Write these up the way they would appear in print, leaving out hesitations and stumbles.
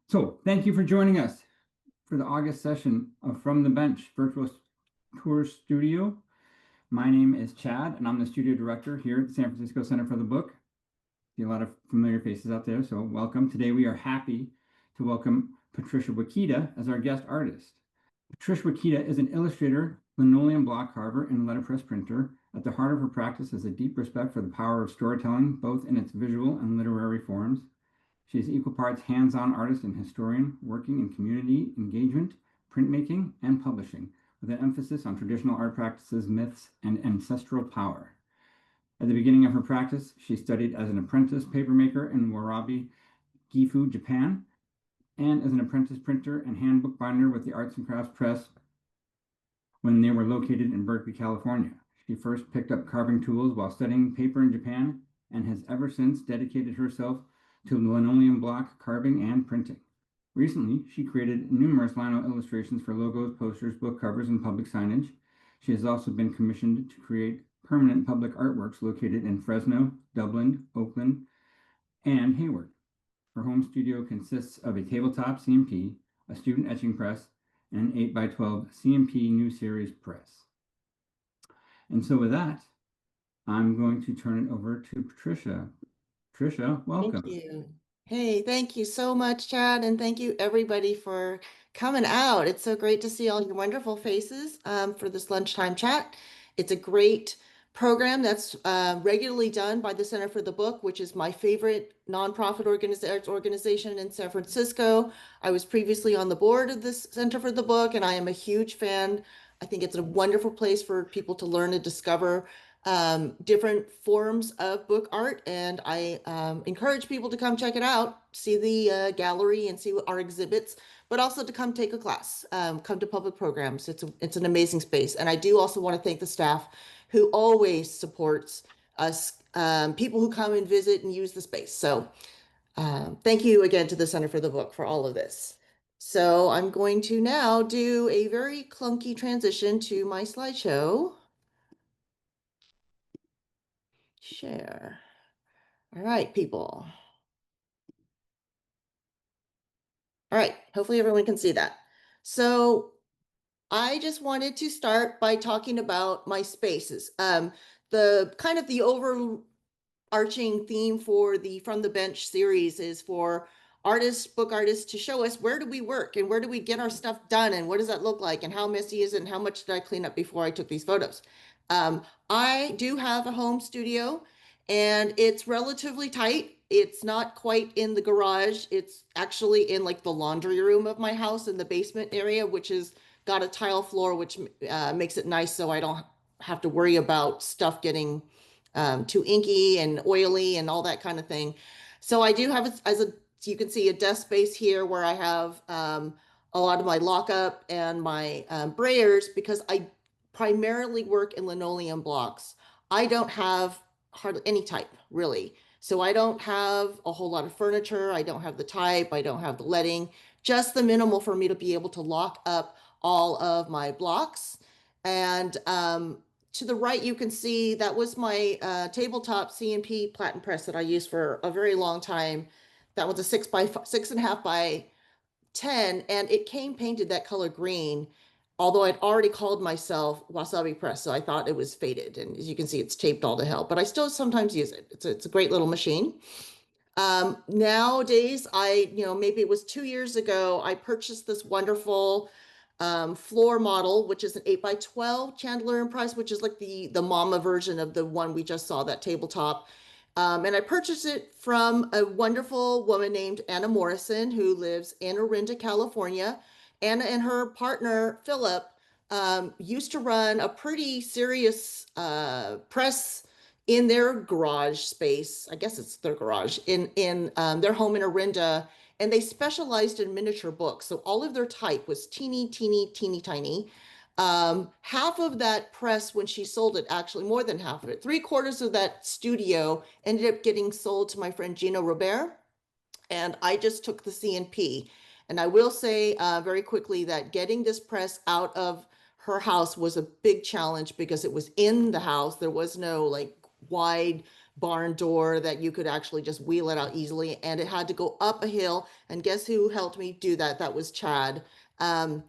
So thank you for joining us for the August session of From the Bench Virtual Tour Studio. My name is Chad, and I'm the studio director here at the San Francisco Center for the Book. See a lot of familiar faces out there, so welcome. Today we are happy to welcome Patricia Wakida as our guest artist. Patricia Wakida is an illustrator, linoleum block carver, and letterpress printer. At the heart of her practice is a deep respect for the power of storytelling, both in its visual and literary forms. She is equal parts hands-on artist and historian, working in community engagement, printmaking, and publishing, with an emphasis on traditional art practices, myths, and ancestral power. At the beginning of her practice, she studied as an apprentice papermaker in Wasabi, Gifu, Japan, and as an apprentice printer and handbook binder with the Arts and Crafts Press when they were located in Berkeley, California. She first picked up carving tools while studying paper in Japan and has ever since dedicated herself to linoleum block carving and printing. Recently, she created numerous lino illustrations for logos, posters, book covers, and public signage. She has also been commissioned to create permanent public artworks located in Fresno, Dublin, Oakland, and Hayward. Her home studio consists of a tabletop CMP, a student etching press, and an 8x12 CMP New Series press. And so with that, I'm going to turn it over to Patricia. Patricia, welcome. Thank you. Hey, thank you so much, Chad, and thank you everybody for coming out. It's so great to see all your wonderful faces for this lunchtime chat. It's a great program that's regularly done by the Center for the Book, which is my favorite nonprofit organization in San Francisco. I was previously on the board of the Center for the Book, and I am a huge fan. I think it's a wonderful place for people to learn and discover different forms of book art, and I encourage people to come check it out, see the gallery and see our exhibits, but also to come take a class, come to public programs. It's an amazing space. And I do also want to thank the staff who always supports us, people who come and visit and use the space. So thank you again to the Center for the Book for all of this. So I'm going to now do a very clunky transition to my slideshow. Share. All right, people. All right, hopefully everyone can see that. So I just wanted to start by talking about my spaces. The kind of the overarching theme for the From the Bench series is for artists, book artists, to show us where do we work and where do we get our stuff done and what does that look like and how messy is it and how much did I clean up before I took these photos. I do have a home studio and it's relatively tight. It's not quite in the garage. It's actually in like the laundry room of my house in the basement area, which is got a tile floor, which makes it nice so I don't have to worry about stuff getting too inky and oily and all that kind of thing. So I do have, you can see, a desk space here where I have a lot of my lockup and my brayers, because I primarily work in linoleum blocks. I don't have hardly any type, really. So I don't have a whole lot of furniture. I don't have the type. I don't have the leading, just the minimal for me to be able to lock up all of my blocks. And to the right, you can see that was my tabletop CMP platen press that I used for a very long time. That was a 6.5 by 10, and it came painted that color green, although I'd already called myself Wasabipress, so I thought it was faded. And as you can see, it's taped all to hell, but I still sometimes use it. It's a great little machine. Nowadays, maybe it was 2 years ago, I purchased this wonderful floor model, which is an 8x12 chandelier and press, which is like the mama version of the one we just saw, that tabletop. And I purchased it from a wonderful woman named Anna Morrison, who lives in Orinda, California. Anna and her partner, Philip, used to run a pretty serious press in their garage space. I guess it's their garage in their home in Orinda. And they specialized in miniature books. So all of their type was teeny, teeny, teeny, tiny. Half of that press, when she sold it, actually more than half of it, 3/4 of that studio ended up getting sold to my friend Gino Robert. And I just took the CNP. And I will say very quickly that getting this press out of her house was a big challenge because it was in the house. There was no like wide barn door that you could actually just wheel it out easily. And it had to go up a hill. And guess who helped me do that? That was Chad, and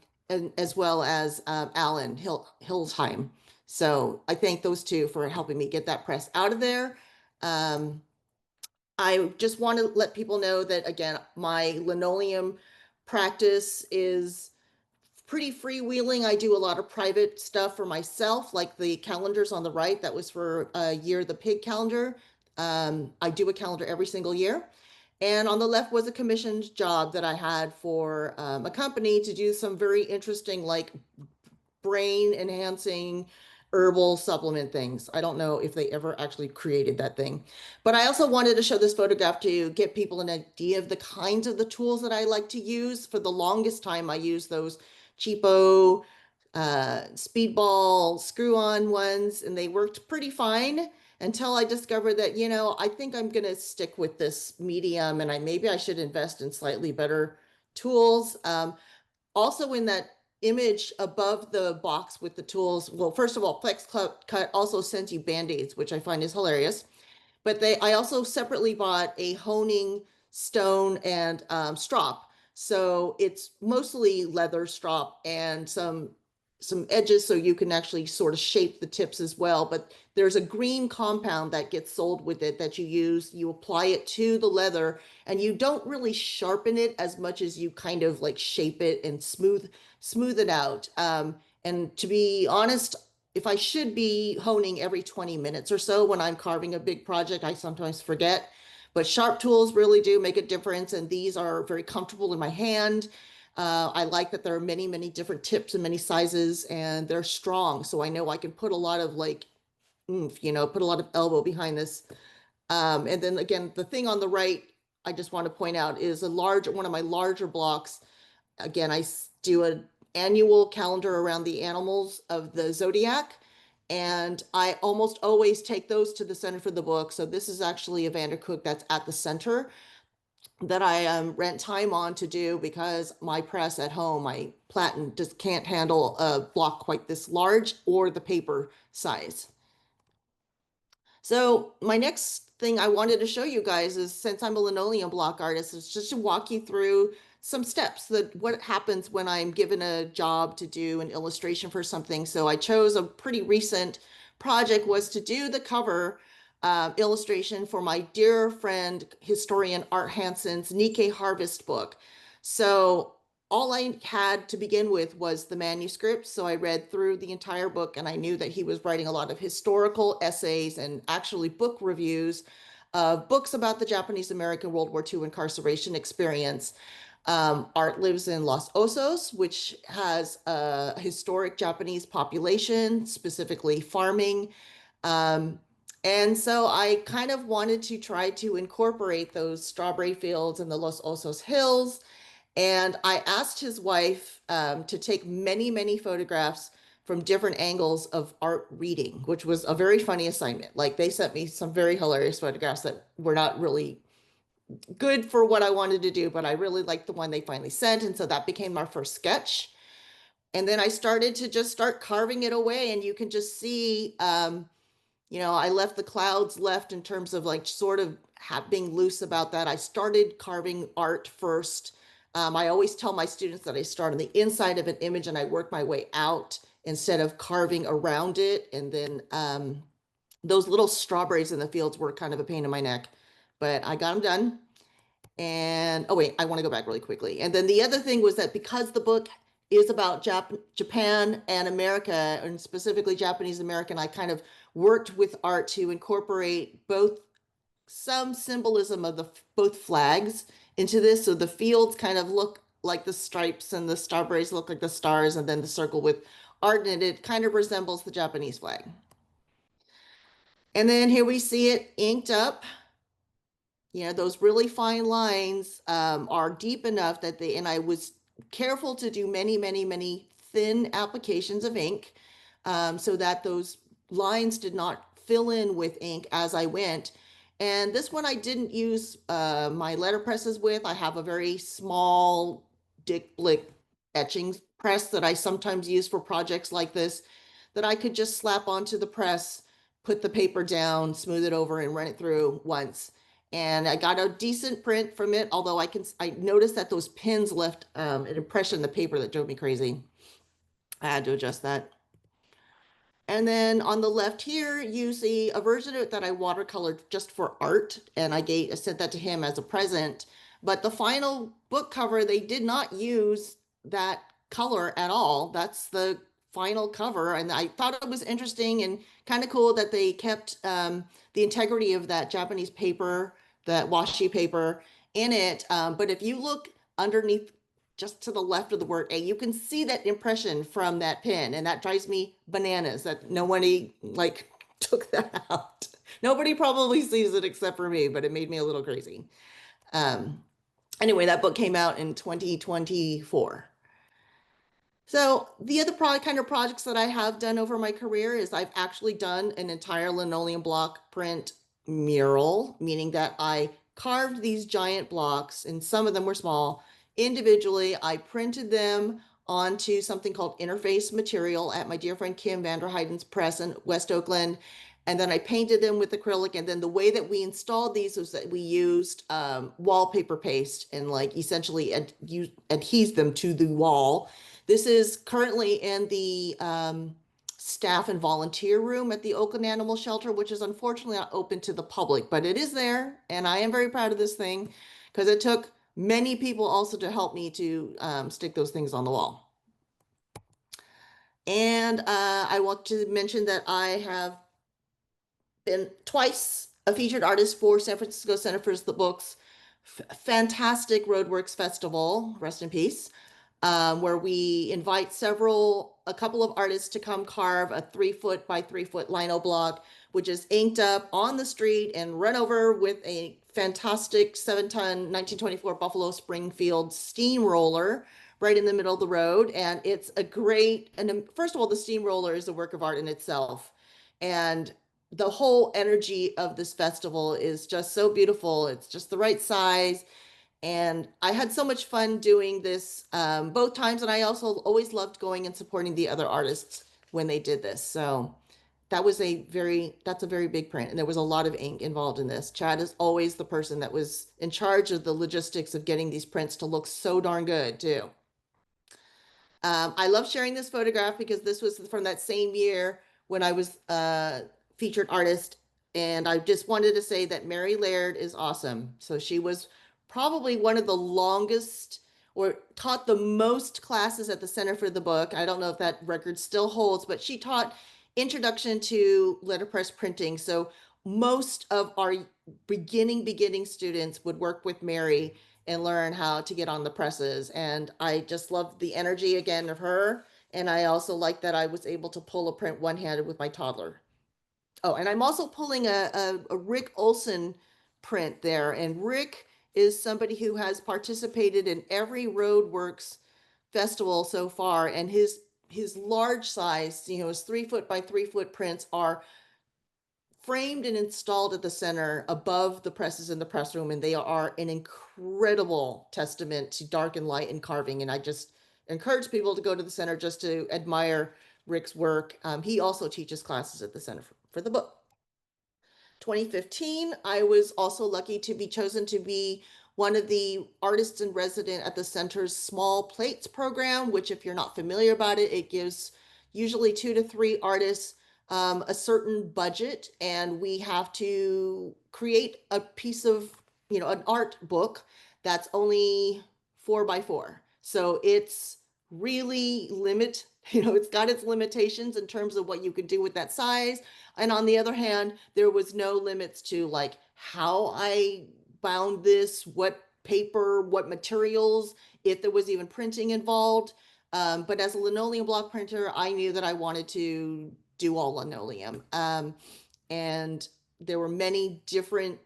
as well as Alan Hillsheim. So I thank those two for helping me get that press out of there. Um, I just want to let people know that, again, my linoleum practice is pretty freewheeling. I do a lot of private stuff for myself, like the calendars on the right. That was for Year of the Pig calendar. I do a calendar every single year. And on the left was a commissioned job that I had for a company to do some very interesting, like brain enhancing herbal supplement things. I don't know if they ever actually created that thing. But I also wanted to show this photograph to get people an idea of the kinds of the tools that I like to use. For the longest time, I used those cheapo speedball screw-on ones, and they worked pretty fine until I discovered that, I think I'm going to stick with this medium, and maybe I should invest in slightly better tools. Also in that image above the box with the tools, well, first of all, Plex Cut also sends you Band-Aids, which I find is hilarious. But I also separately bought a honing stone and strop. So it's mostly leather strop and some edges so you can actually sort of shape the tips as well. But there's a green compound that gets sold with it that you use. You apply it to the leather and you don't really sharpen it as much as you kind of like shape it and smooth it out. And to be honest, if I should be honing every 20 minutes or so when I'm carving a big project, I sometimes forget. But sharp tools really do make a difference, and these are very comfortable in my hand. I like that there are many, many different tips and many sizes, and they're strong. So I know I can put a lot of like oomph, put a lot of elbow behind this. And then again, the thing on the right, I just want to point out is one of my larger blocks. Again, I do an annual calendar around the animals of the zodiac, and I almost always take those to the center for the book. So this is actually a Vandercook that's at the center that I rent time on to do because my press at home, my platen, just can't handle a block quite this large or the paper size. So my next thing I wanted to show you guys is, since I'm a linoleum block artist, is just to walk you through some steps that what happens when I'm given a job to do an illustration for something. So I chose a pretty recent project was to do the cover illustration for my dear friend, historian Art Hansen's Nikkei Harvest book. So all I had to begin with was the manuscript. So I read through the entire book and I knew that he was writing a lot of historical essays and actually book reviews of books about the Japanese American World War II incarceration experience. Art lives in Los Osos, which has a historic Japanese population, specifically farming. And so I kind of wanted to try to incorporate those strawberry fields and the Los Osos Hills. And I asked his wife to take many, many photographs from different angles of Art reading, which was a very funny assignment. Like, they sent me some very hilarious photographs that were not really good for what I wanted to do, but I really liked the one they finally sent. And so that became our first sketch. And then I started to just start carving it away. And you can just see, I left the clouds left in terms of like sort of being loose about that. I started carving Art first. I always tell my students that I start on the inside of an image and I work my way out instead of carving around it. And then those little strawberries in the fields were kind of a pain in my neck, but I got them done. And oh wait, I want to go back really quickly. And then the other thing was that because the book is about Japan and America, and specifically Japanese American, I kind of worked with Art to incorporate some symbolism of both flags into this. So the fields kind of look like the stripes and the strawberries look like the stars, and then the circle with Art in it kind of resembles the Japanese flag. And then here we see it inked up. Those really fine lines are deep enough that and I was careful to do many, many, many thin applications of ink so that those lines did not fill in with ink as I went. And this one I didn't use my letterpresses with. I have a very small Dick Blick etching press that I sometimes use for projects like this that I could just slap onto the press put the paper down, smooth it over, and run it through once. And I got a decent print from it, although I noticed that those pins left an impression in the paper that drove me crazy. I had to adjust that. And then on the left here, you see a version of it that I watercolored just for art, and I sent that to him as a present. But the final book cover, they did not use that color at all. That's the final cover, and I thought it was interesting and kind of cool that they kept the integrity of that Japanese paper, that washi paper in it. But if you look underneath, just to the left of the word A, you can see that impression from that pin, and that drives me bananas that nobody like took that out. Nobody probably sees it except for me, but it made me a little crazy. Anyway, that book came out in 2024. So the other kind of projects that I have done over my career is I've actually done an entire linoleum block print mural, meaning that I carved these giant blocks, and some of them were small. Individually, I printed them onto something called interface material at my dear friend Kim Vanderheiden's press in West Oakland. And then I painted them with acrylic. And then the way that we installed these was that we used wallpaper paste and like essentially adhese them to the wall. This is currently in the staff and volunteer room at the Oakland Animal Shelter, which is unfortunately not open to the public, but it is there. And I am very proud of this thing because it took many people also to help me to stick those things on the wall. And I want to mention that I have been twice a featured artist for San Francisco Center for the Books fantastic Roadworks Festival, rest in peace, where we invite a couple of artists to come carve a 3-foot by 3-foot lino block, which is inked up on the street and run over with a fantastic 7-ton 1924 Buffalo Springfield steamroller right in the middle of the road. And it's a great, and first of all, the steamroller is a work of art in itself. And the whole energy of this festival is just so beautiful. It's just the right size. And I had so much fun doing this both times. And I also always loved going and supporting the other artists when they did this. So that's a very big print. And there was a lot of ink involved in this. Chad is always the person that was in charge of the logistics of getting these prints to look so darn good too. I love sharing this photograph because this was from that same year when I was featured artist. And I just wanted to say that Mary Laird is awesome. So she was probably one of the longest or taught the most classes at the Center for the Book. I don't know if that record still holds, but she taught introduction to letterpress printing. So most of our beginning students would work with Mary and learn how to get on the presses. And I just love the energy again of her. And I also like that I was able to pull a print one-handed with my toddler. Oh, and I'm also pulling a Rick Olson print there. And Rick is somebody who has participated in every Roadworks festival so far. And his large size, his 3-foot by 3-foot prints are framed and installed at the center above the presses in the press room, and they are an incredible testament to dark and light and carving. And I just encourage people to go to the center just to admire Rick's work. He also teaches classes at the Center for the Book. 2015, I was also lucky to be chosen to be one of the artists in resident at the center's Small Plates program, which if you're not familiar about it, it gives usually 2 to 3 artists a certain budget, and we have to create a piece of, an art book that's only 4 by 4. So it's really it's got its limitations in terms of what you could do with that size. And on the other hand, there was no limits to like how I bound this, what paper, what materials, if there was even printing involved. But as a linoleum block printer, I knew that I wanted to do all linoleum. And there were many different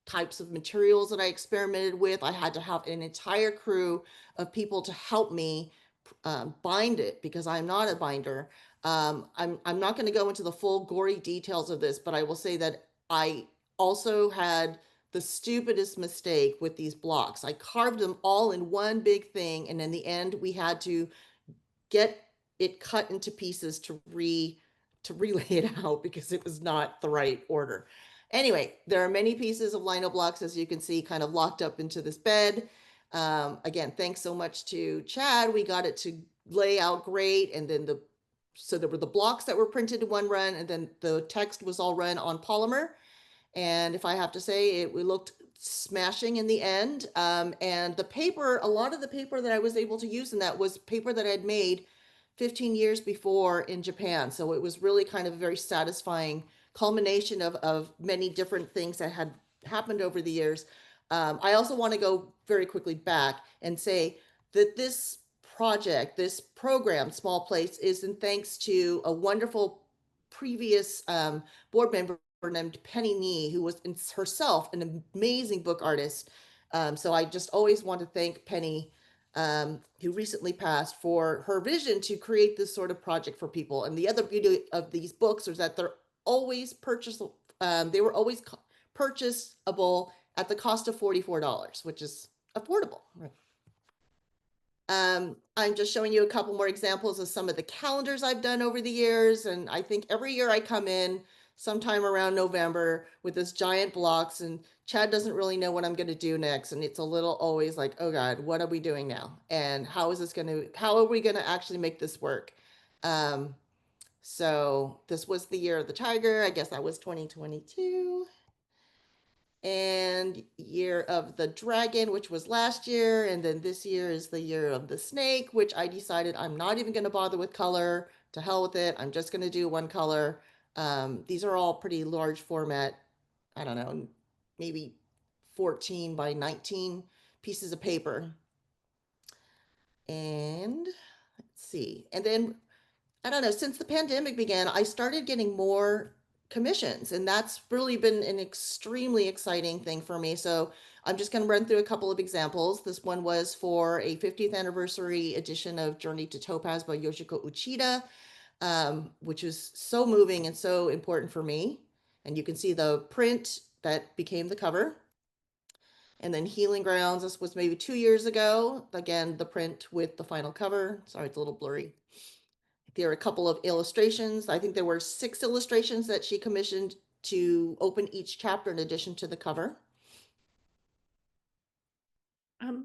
types of materials that I experimented with. I had to have an entire crew of people to help me bind it because I'm not a binder. I'm not going to go into the full gory details of this, but I will say that I also had the stupidest mistake with these blocks. I carved them all in one big thing, and in the end, we had to get it cut into pieces to to relay it out because it was not the right order. Anyway, there are many pieces of lino blocks, as you can see, kind of locked up into this bed. Again, thanks so much to Chad. We got it to lay out great. And then so there were the blocks that were printed in one run, and then the text was all run on polymer. And if I have to say, we looked smashing in the end. And the paper, a lot of the paper that I was able to use in that was paper that I'd made 15 years before in Japan. So it was really kind of a very satisfying culmination of many different things that had happened over the years. I also want to go very quickly back and say that this project, this program, Small Place, is in thanks to a wonderful previous board member named Penny Nee, who was herself an amazing book artist. So I just always want to thank Penny, who recently passed, for her vision to create this sort of project for people. And the other beauty of these books is that they're always purchasable. They were always purchasable at the cost of $44, which is affordable. Right. I'm just showing you a couple more examples of some of the calendars I've done over the years. And I think every year I come in sometime around November with this giant blocks, and Chad doesn't really know what I'm going to do next. And it's a little always like, oh God, what are we doing now? And how are we going to actually make this work? So this was the year of the tiger. I guess that was 2022. And year of the dragon, which was last year. And then this year is the year of the snake, which I decided I'm not even going to bother with color. To hell with it. I'm just going to do one color. These are all pretty large format. I don't know, maybe 14 by 19 pieces of paper. And let's see. And then, I don't know, since the pandemic began, I started getting more commissions, and that's really been an extremely exciting thing for me. So I'm just going to run through a couple of examples. This one was for a 50th anniversary edition of Journey to Topaz by Yoshiko Uchida, which was so moving and so important for me. And you can see the print that became the cover. And then Healing Grounds, this was maybe 2 years ago. Again, the print with the final cover. Sorry, it's a little blurry. There are a couple of illustrations. I think there were 6 illustrations that she commissioned to open each chapter in addition to the cover.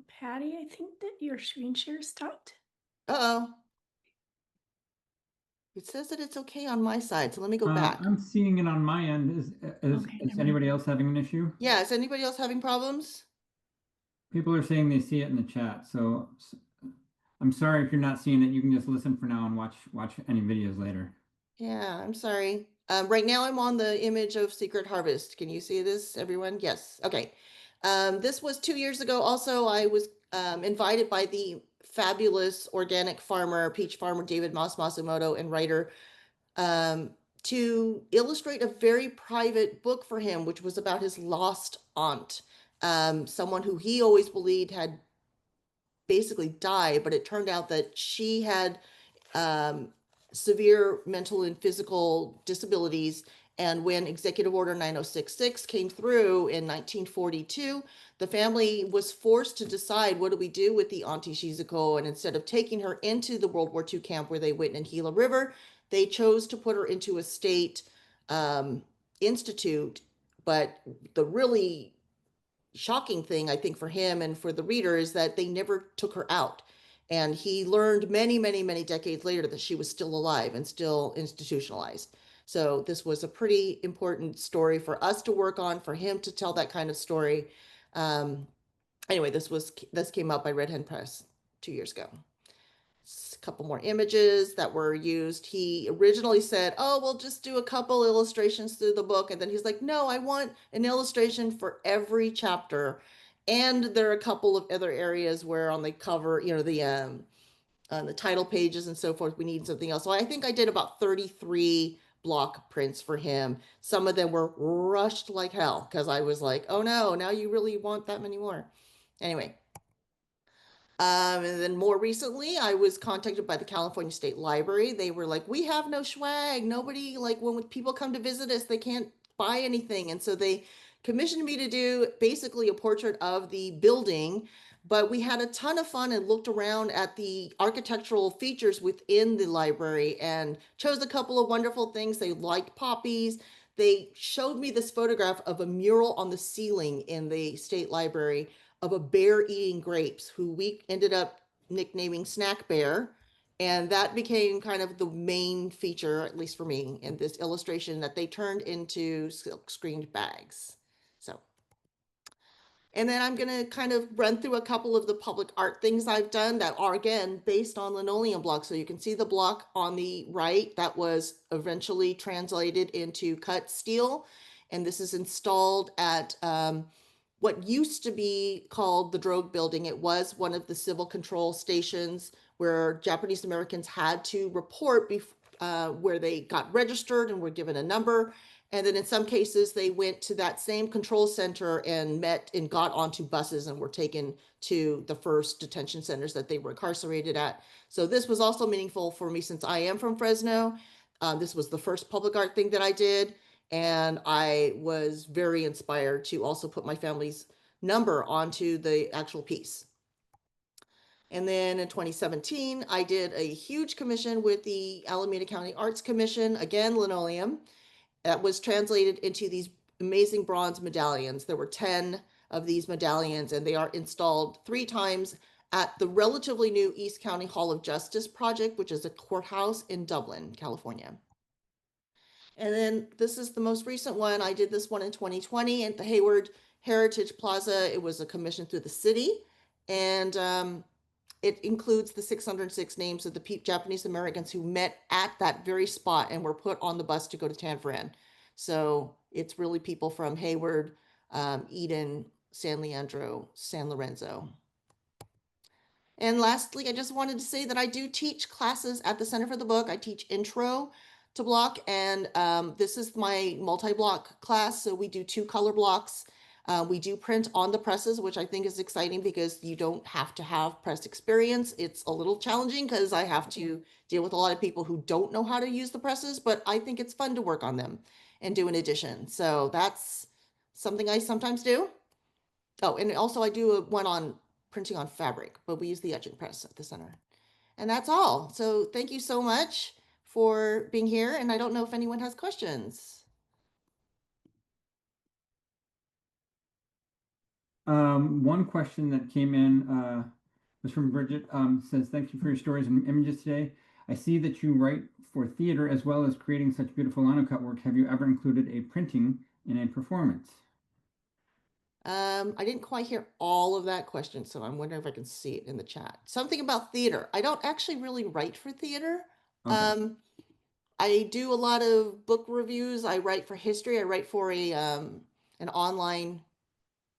Patty, I think that your screen share stopped. Uh-oh. It says that it's okay on my side, so let me go back. I'm seeing it on my end. Is anybody else having an issue? Yeah, is anybody else having problems? People are saying they see it in the chat, so I'm sorry if you're not seeing it. You can just listen for now and watch any videos later. Yeah, I'm sorry. Right now I'm on the image of Secret Harvest. Can you see this, everyone? Yes. Okay. This was 2 years ago. Also, I was invited by the fabulous organic farmer, peach farmer David Masumoto, and writer, to illustrate a very private book for him, which was about his lost aunt, someone who he always believed had basically died, but it turned out that she had severe mental and physical disabilities. And when Executive Order 9066 came through in 1942, the family was forced to decide, what do we do with the Auntie Shizuko? And instead of taking her into the World War II camp where they went in Gila River, they chose to put her into a state institute. But the really shocking thing, I think, for him and for the reader is that they never took her out. And he learned many, many, many decades later that she was still alive and still institutionalized. So this was a pretty important story for us to work on, for him to tell that kind of story. Anyway, this came out by Red Hen Press 2 years ago. A couple more images that were used. He originally said, oh, we'll just do a couple illustrations through the book. And then he's like, no, I want an illustration for every chapter. And there are a couple of other areas where on the cover, on the title pages and so forth, we need something else. So I think I did about 33 block prints for him. Some of them were rushed like hell because I was like, oh no, now you really want that many more. Anyway. And then more recently, I was contacted by the California State Library. They were like, we have no swag. Nobody, like when people come to visit us, they can't buy anything. And so they commissioned me to do basically a portrait of the building, But we had a ton of fun and looked around at the architectural features within the library and chose a couple of wonderful things. They liked poppies. They showed me this photograph of a mural on the ceiling in the state library of a bear eating grapes, who we ended up nicknaming Snack Bear. And that became kind of the main feature, at least for me, in this illustration that they turned into silk screened bags. So, and then I'm going to kind of run through a couple of the public art things I've done that are, again, based on linoleum blocks. So you can see the block on the right that was eventually translated into cut steel. And this is installed at what used to be called the Drogue Building. It was one of the civil control stations where Japanese Americans had to report where they got registered and were given a number. And then in some cases, they went to that same control center and met and got onto buses and were taken to the first detention centers that they were incarcerated at. So this was also meaningful for me since I am from Fresno. This was the first public art thing that I did. And I was very inspired to also put my family's number onto the actual piece. And then in 2017, I did a huge commission with the Alameda County Arts Commission, again, linoleum. That was translated into these amazing bronze medallions. There were 10 of these medallions, and they are installed 3 times at the relatively new East County Hall of Justice project, which is a courthouse in Dublin, California. And then this is the most recent one. I did this one in 2020 at the Hayward Heritage Plaza. It was a commission through the city, and it includes the 606 names of the Japanese Americans who met at that very spot and were put on the bus to go to Tanforan. So it's really people from Hayward, Eden, San Leandro, San Lorenzo. And lastly, I just wanted to say that I do teach classes at the Center for the Book. I teach intro to block, and this is my multi-block class. So we do 2 color blocks. We do print on the presses, which I think is exciting because you don't have to have press experience. It's a little challenging because I have to deal with a lot of people who don't know how to use the presses, but I think it's fun to work on them and do an edition. So that's something I sometimes do. Oh, and also I do one on printing on fabric, but we use the etching press at the center. And that's all. So thank you so much for being here. And I don't know if anyone has questions. One question that came in was from Bridget. Says, thank you for your stories and images today. I see that you write for theater as well as creating such beautiful linocut work. Have you ever included a printing in a performance? I didn't quite hear all of that question, so I'm wondering if I can see it in the chat. Something about theater. I don't actually really write for theater. Okay. I do a lot of book reviews. I write for history. I write for an online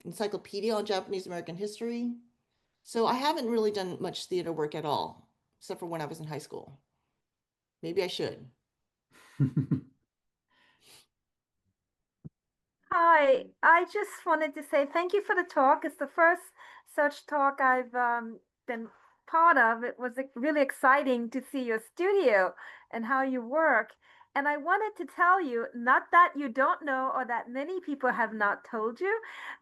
encyclopedia on Japanese American history. So I haven't really done much theater work at all, except for when I was in high school. Maybe I should. Hi, I just wanted to say thank you for the talk. It's the first such talk I've been part of. It was really exciting to see your studio and how you work. And I wanted to tell you, not that you don't know or that many people have not told you,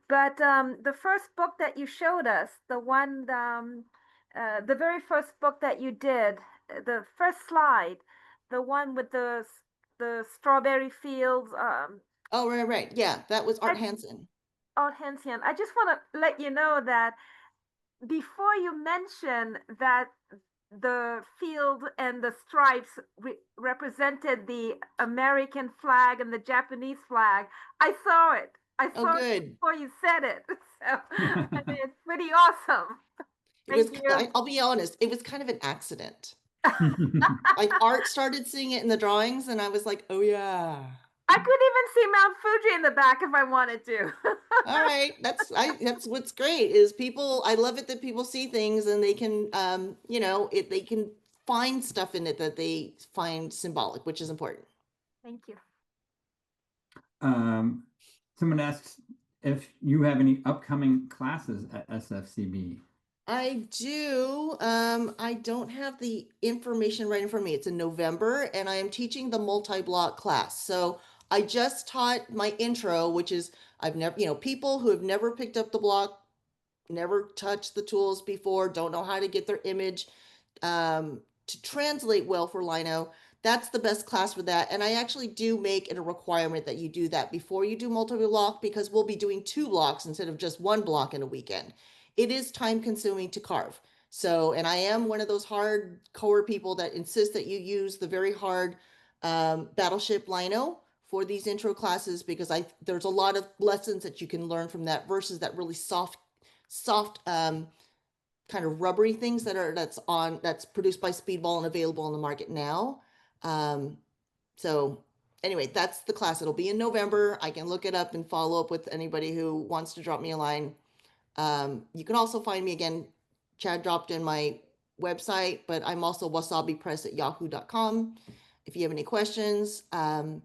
but the first book that you showed us, the very first book that you did, the first slide, the one with the strawberry fields. Oh, right. Yeah, that was Art I- Hansen. Oh, Hansian, I just want to let you know that before you mention that the field and the stripes represented the American flag and the Japanese flag, I saw it. I Oh, saw it good. before you said it. So I mean, it's pretty awesome. Thank you. I'll be honest, it was kind of an accident. Like Art started seeing it in the drawings, and I was like, oh, yeah. I could even see Mount Fuji in the back if I wanted to. All right, that's what's great is people. I love it that people see things and they can, they can find stuff in it that they find symbolic, which is important. Thank you. Someone asks if you have any upcoming classes at SFCB. I do. I don't have the information right in front of me. It's in November, and I am teaching the multi-block class. So I just taught my intro, which is I've never, people who have never picked up the block never touched the tools before, don't know how to get their image to translate well for lino, that's the best class for that. And I actually do make it a requirement that you do that before you do multi-block, because we'll be doing 2 blocks instead of just 1 block in a weekend. It is time consuming to carve. So, and I am one of those hardcore people that insist that you use the very hard Battleship lino for these intro classes, because there's a lot of lessons that you can learn from that versus that really soft kind of rubbery things that's produced by Speedball and available on the market now. So anyway, that's the class. It'll be in November. I can look it up and follow up with anybody who wants to drop me a line. You can also find me again. Chad dropped in my website, but I'm also wasabipress@yahoo.com if you have any questions. But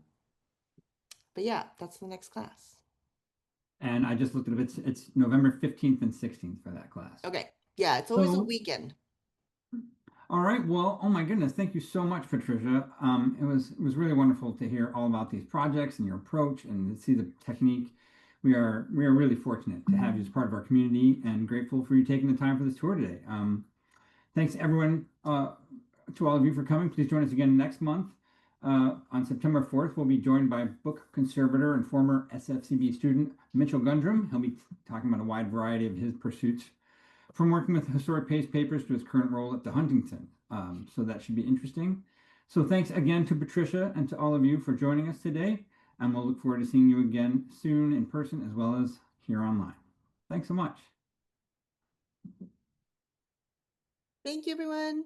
yeah, that's the next class. And I just looked it up. It's November 15th and 16th for that class. Okay. Yeah, it's always a So- weekend. All right. Well, oh my goodness. Thank you so much, Patricia. It was really wonderful to hear all about these projects and your approach and to see the technique. We are really fortunate to have you as part of our community and grateful for you taking the time for this tour today. Thanks everyone, to all of you for coming. Please join us again next month. On September 4th, we'll be joined by book conservator and former SFCB student Mitchell Gundrum. He'll be talking about a wide variety of his pursuits, from working with historic paste papers to his current role at the Huntington. So that should be interesting. So thanks again to Patricia and to all of you for joining us today. And we'll look forward to seeing you again soon in person as well as here online. Thanks so much. Thank you, everyone.